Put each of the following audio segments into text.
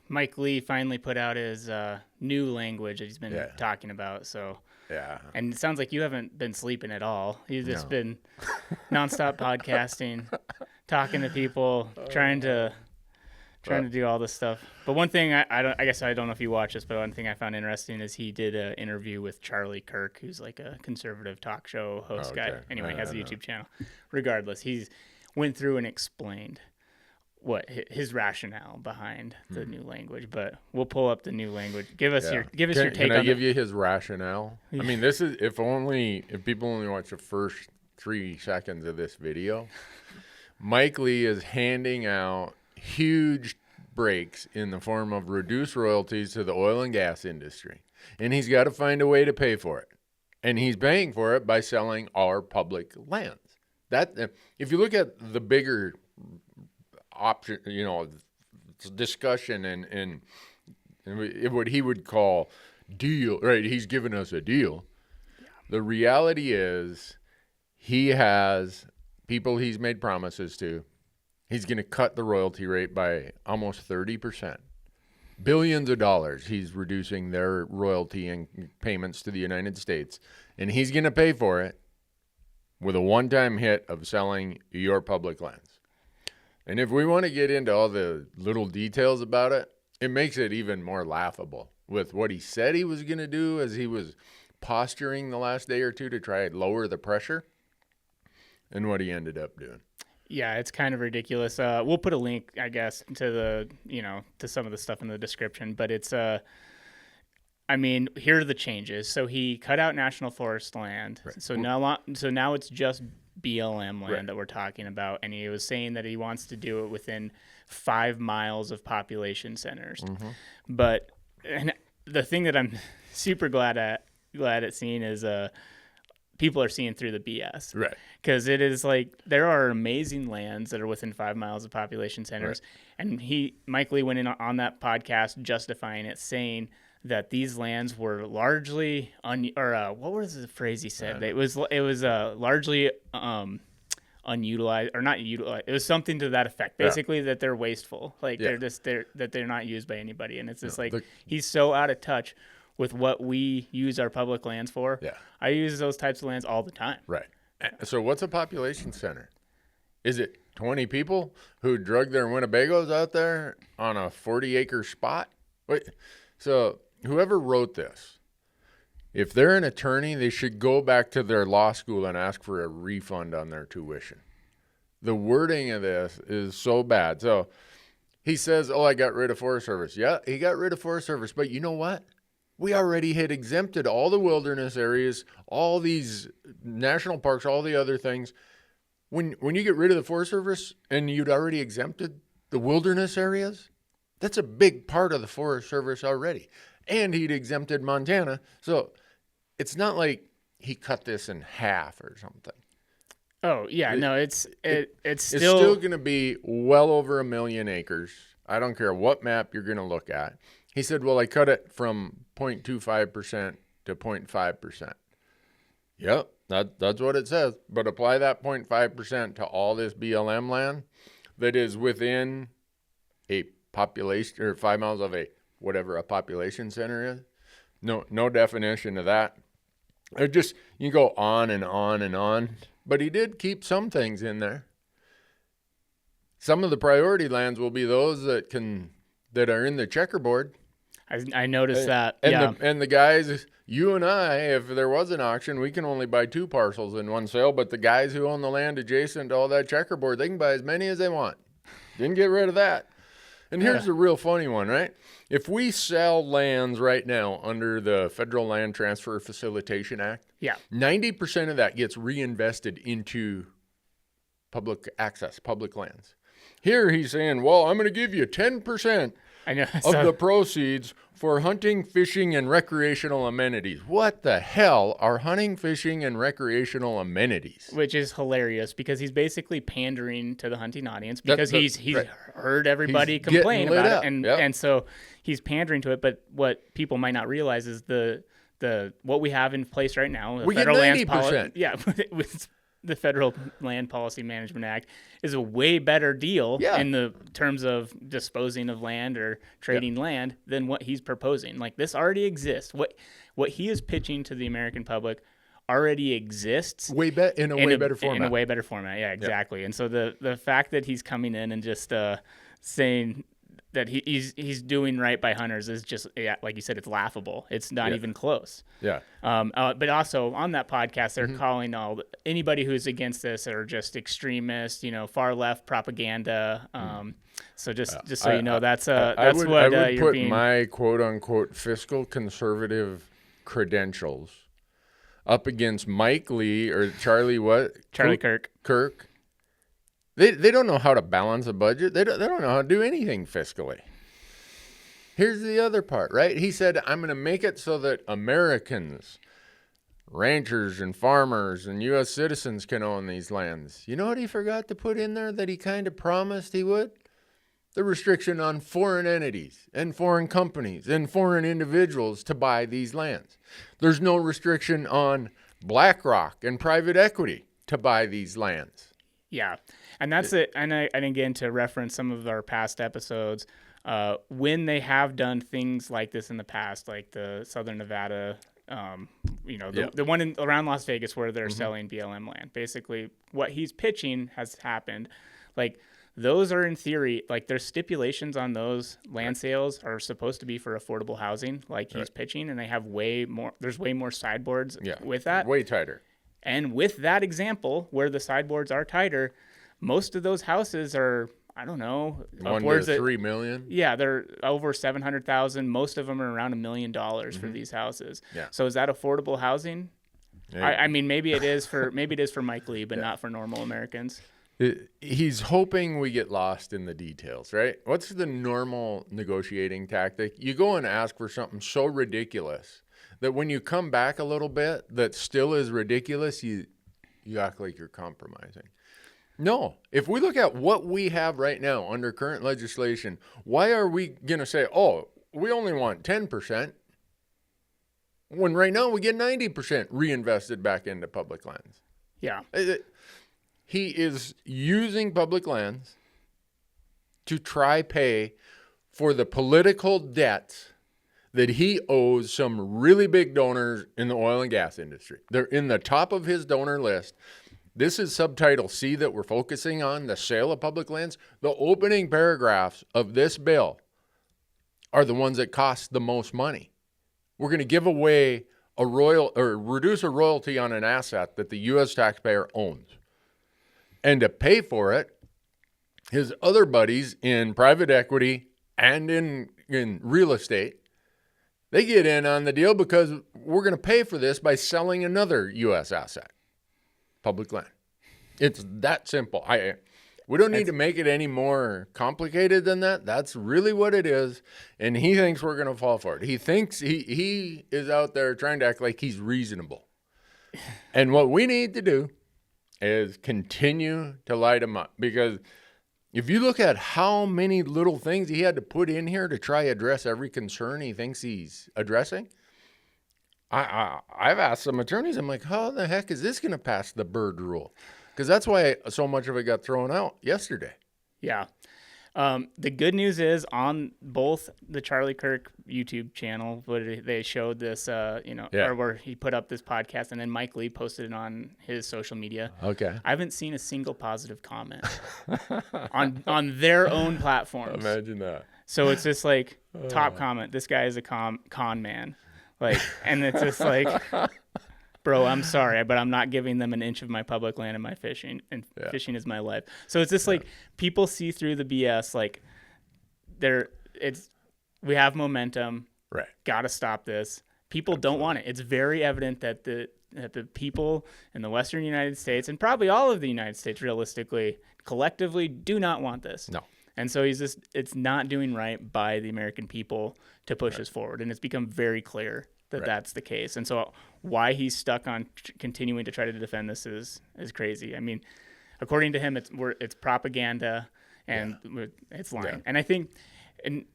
Mike Lee finally put out his new language that he's been talking about. So yeah, and it sounds like you haven't been sleeping at all. You've just No. been nonstop podcasting, talking to people, trying to do all this stuff. But one thing I guess I don't know if you watch this, but one thing I found interesting is he did an interview with Charlie Kirk, who's like a conservative talk show host guy. Anyway, has a YouTube channel. Regardless, he's went through and explained what his rationale behind the new language. But we'll pull up the new language. Give us your take on Can I give you his rationale? I mean, this is if people only watch the first 3 seconds of this video. Mike Lee is handing out huge breaks in the form of reduced royalties to the oil and gas industry. And he's got to find a way to pay for it. And he's paying for it by selling our public lands. That, if you look at the bigger option, discussion and what he would call deal, right? He's given us a deal. Yeah. The reality is he has people he's made promises to. He's going to cut the royalty rate by almost 30%. Billions of dollars he's reducing their royalty and payments to the United States. And he's going to pay for it with a one-time hit of selling your public lands. And if we want to get into all the little details about it, it makes it even more laughable with what he said he was going to do as he was posturing the last day or two to try and lower the pressure and what he ended up doing. Yeah, it's kind of ridiculous. We'll put a link, I guess, to to some of the stuff in the description. But it's, here are the changes. So he cut out national forest land. Right. So now it's just BLM land that we're talking about. And he was saying that he wants to do it within 5 miles of population centers. Mm-hmm. But and the thing that I'm super glad at seeing is people are seeing through the BS. Right. Because it is like there are amazing lands that are within 5 miles of population centers. Right. And Mike Lee went in on that podcast justifying it, saying that these lands were largely what was the phrase he said? It was largely unutilized or not utilized. It was something to that effect. Basically that they're wasteful. Like they're not used by anybody. And it's just he's so out of touch with what we use our public lands for. Yeah. I use those types of lands all the time. Right. So what's a population center? Is it 20 people who drug their Winnebagos out there on a 40-acre spot? Wait. So whoever wrote this, if they're an attorney, they should go back to their law school and ask for a refund on their tuition. The wording of this is so bad. So he says, I got rid of Forest Service. Yeah, he got rid of Forest Service. But you know what? We already had exempted all the wilderness areas, all these national parks, all the other things. When you get rid of the Forest Service and you'd already exempted the wilderness areas, that's a big part of the Forest Service already. And he'd exempted Montana. So it's not like he cut this in half or something. Oh, yeah. It's still going to be well over 1 million acres. I don't care what map you're going to look at. He said, I cut it from 0.25% to 0.5%. Yep, that's what it says. But apply that 0.5% to all this BLM land that is within a population or 5 miles of a population center is. No definition of that. You can go on and on and on. But he did keep some things in there. Some of the priority lands will be those that are in the checkerboard. I noticed that. And the guys, you and I, if there was an auction, we can only buy 2 parcels in one sale. But the guys who own the land adjacent to all that checkerboard, they can buy as many as they want. Didn't get rid of that. And here's the real funny one, right? If we sell lands right now under the Federal Land Transfer Facilitation Act, 90% of that gets reinvested into public access, public lands. Here he's saying, I'm going to give you 10% of the proceeds for hunting, fishing, and recreational amenities. What the hell are hunting, fishing, and recreational amenities? Which is hilarious because he's basically pandering to the hunting audience because he's heard everybody complain about it, and so he's pandering to it. But what people might not realize is the what we have in place right now. The we federal get 90%. Lands policy, the Federal Land Policy Management Act is a way better deal Yeah. in the terms of disposing of land or trading land than what he's proposing. Like, this already exists. What he is pitching to the American public already exists in a way better format. In a way better format, yeah, exactly. And so the fact that he's coming in and just saying that he's doing right by hunters is just, like you said, it's laughable. It's not even close. Yeah. But also on that podcast, they're calling anybody who's against this are just extremists, far left propaganda. So just so you know, that's I would you're put being. my quote unquote fiscal conservative credentials up against Mike Lee or Charlie Kirk. Kirk. They don't know how to balance a budget. They don't know how to do anything fiscally. Here's the other part, right? He said, I'm going to make it so that Americans, ranchers and farmers and U.S. citizens can own these lands. You know what he forgot to put in there that he kind of promised he would? The restriction on foreign entities and foreign companies and foreign individuals to buy these lands. There's no restriction on BlackRock and private equity to buy these lands. Yeah. And that's it. And again, to reference some of our past episodes, when they have done things like this in the past, like the Southern Nevada, the one around Las Vegas where they're selling BLM land, basically what he's pitching has happened. Like, those are in theory, like, there's stipulations on those land sales are supposed to be for affordable housing, like he's pitching, and they have there's way more sideboards with that. Way tighter. And with that example, where the sideboards are tighter, most of those houses are, I don't know, upwards of $3 million. Yeah, they're over 700,000. Most of them are around $1 million for these houses. Yeah. So is that affordable housing? Yeah. I mean, maybe it is for Mike Lee, but not for normal Americans. He's hoping we get lost in the details, right? What's the normal negotiating tactic? You go and ask for something so ridiculous that when you come back a little bit that still is ridiculous, you act like you're compromising. No. If we look at what we have right now under current legislation, why are we going to say, oh, we only want 10%, when right now we get 90% reinvested back into public lands? Yeah. He is using public lands to try pay for the political debts that he owes some really big donors in the oil and gas industry. They're in the top of his donor list. This is subtitle C that we're focusing on, the sale of public lands. The opening paragraphs of this bill are the ones that cost the most money. We're going to give away reduce a royalty on an asset that the U.S. taxpayer owns. And to pay for it, his other buddies in private equity and in real estate, they get in on the deal because we're going to pay for this by selling another U.S. asset, public land. It's that simple. We don't need to make it any more complicated than that. That's really what it is. And he thinks we're going to fall for it. He thinks he is out there trying to act like he's reasonable. And what we need to do is continue to light him up. Because if you look at how many little things he had to put in here to try address every concern he thinks he's addressing, I've asked some attorneys, I'm like, how the heck is this going to pass the Byrd rule? Because that's why so much of it got thrown out yesterday. Yeah. The good news is on both the Charlie Kirk YouTube channel, where they showed this, or where he put up this podcast, and then Mike Lee posted it on his social media. Okay. I haven't seen a single positive comment on their own platforms. Imagine that. So it's just like top comment. This guy is a con man. Like, and it's just like, bro, I'm sorry, but I'm not giving them an inch of my public land and my fishing, and fishing is my life. So it's just like people see through the BS. Like, we have momentum. Right. Got to stop this. People don't want it. It's very evident that the people in the Western United States, and probably all of the United States realistically, collectively do not want this. No. And so it's not doing right by the American people to push us forward. And it's become very clear that that's the case. And so why he's stuck on continuing to try to defend this is crazy. I mean, according to him, it's propaganda and it's lying. Yeah. And I think, and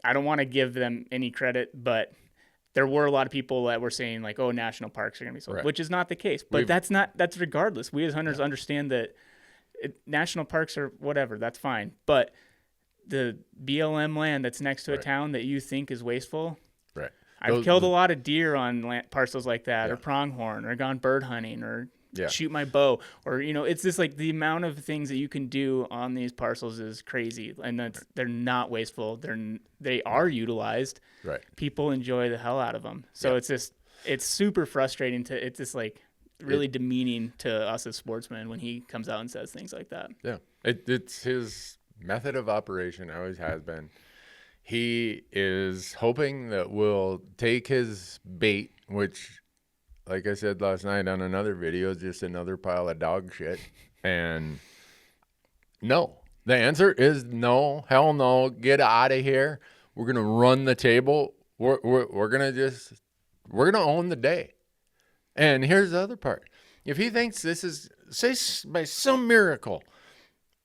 I don't want to give them any credit, but there were a lot of people that were saying like, oh, national parks are going to be sold, Right. which is not the case. But that's regardless. We as hunters understand that national parks are whatever, that's fine. But the BLM land that's next to a town that you think is wasteful, Right. I've killed a lot of deer on parcels like that, Yeah. or pronghorn, or gone bird hunting, or Yeah. shoot my bow, or it's just like the amount of things that you can do on these parcels is crazy, and they're not wasteful. They are utilized. Right. People enjoy the hell out of them. So it's super frustrating it's just like really demeaning to us as sportsmen when he comes out and says things like that. Yeah. It's his method of operation, always has been. He is hoping that we'll take his bait, which, like I said last night on another video, is just another pile of dog shit. And no. The answer is no. Hell no. Get out of here. We're going to run the table. We're going to own the day. And here's the other part. If he thinks this is, say by some miracle,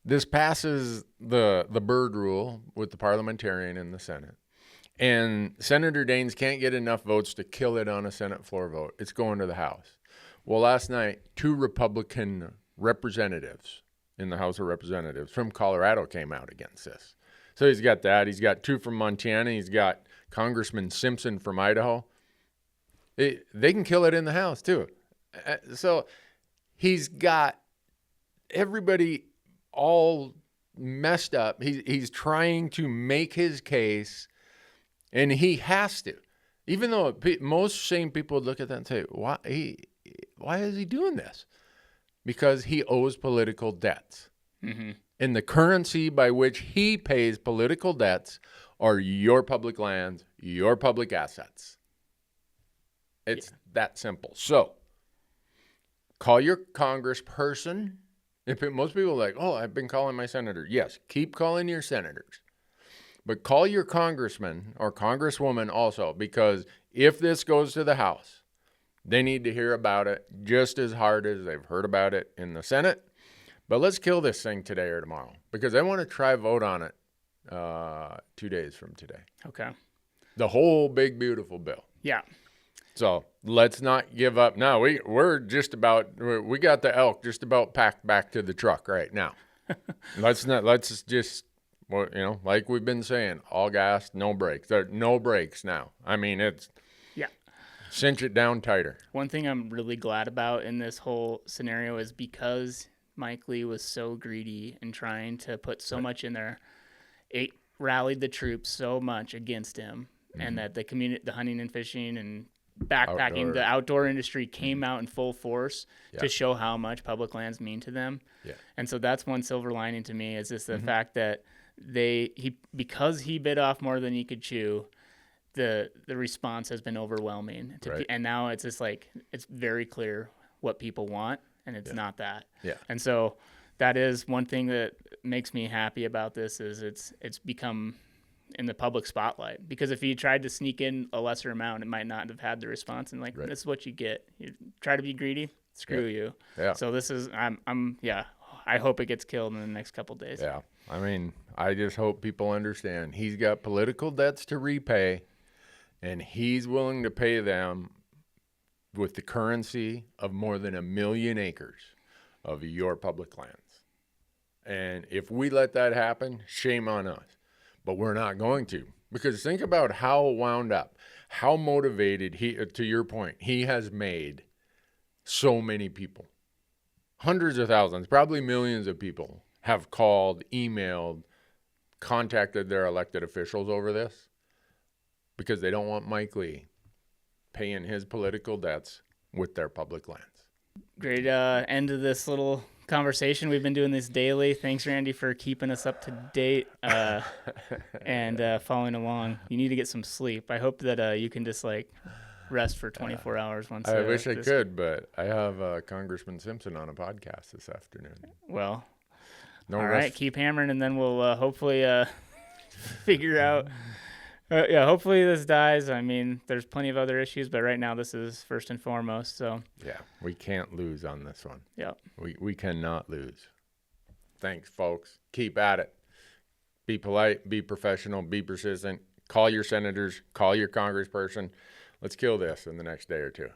this passes the bird rule with the parliamentarian in the Senate, and Senator Daines can't get enough votes to kill it on a Senate floor vote, it's going to the House. Well, last night, 2 Republican representatives in the House of Representatives from Colorado came out against this. So he's got that. He's got 2 from Montana. He's got Congressman Simpson from Idaho. They can kill it in the House, too. So he's got everybody all messed up. He's trying to make his case, and he has to. Even though most sane people would look at that and say, why is he doing this? Because he owes political debts. Mm-hmm. And the currency by which he pays political debts are your public lands, your public assets. It's that simple. So, call your congressperson. Most people are like, oh, I've been calling my senator. Yes, keep calling your senators. But call your congressman or congresswoman also, because if this goes to the House, they need to hear about it just as hard as they've heard about it in the Senate. But let's kill this thing today or tomorrow, because I want to try vote on it 2 days from today. Okay. The whole big, beautiful bill. Yeah. So let's not give up. No, we're just about, we got the elk just about packed back to the truck right now. Let's just, well, like we've been saying, all gas, no brakes. There are no brakes now. I mean, cinch it down tighter. One thing I'm really glad about in this whole scenario is because Mike Lee was so greedy and trying to put so much in there, it rallied the troops so much against him, and that the community, the hunting and fishing and backpacking, the outdoor industry came out in full force to show how much public lands mean to them. Yeah. And so that's one silver lining to me, is just the fact that because he bit off more than he could chew, the response has been overwhelming. And now it's just like, it's very clear what people want, and it's not that. Yeah. And so that is one thing that makes me happy about this, is it's become in the public spotlight, because if he tried to sneak in a lesser amount, it might not have had the response. And this is what you get. You try to be greedy, screw you. Yeah. So this is, I hope it gets killed in the next couple of days. Yeah. I mean, I just hope people understand he's got political debts to repay, and he's willing to pay them with the currency of more than 1 million acres of your public lands. And if we let that happen, shame on us. But we're not going to, because think about how wound up, how motivated to your point, he has made so many people. Hundreds of thousands, probably millions of people have called, emailed, contacted their elected officials over this, because they don't want Mike Lee paying his political debts with their public lands. Great end of this little conversation. We've been doing this daily. Thanks, Randy, for keeping us up to date and following along. You need to get some sleep. I hope that you can just rest for 24 hours once. I wish I could, but I have Congressman Simpson on a podcast this afternoon. Well, all right, keep hammering, and then we'll hopefully figure out. Hopefully this dies. I mean, there's plenty of other issues, but right now this is first and foremost. So yeah, we can't lose on this one. Yeah, we cannot lose. Thanks, folks. Keep at it. Be polite, be professional, be persistent. Call your senators, call your congressperson. let's kill this in the next day or two.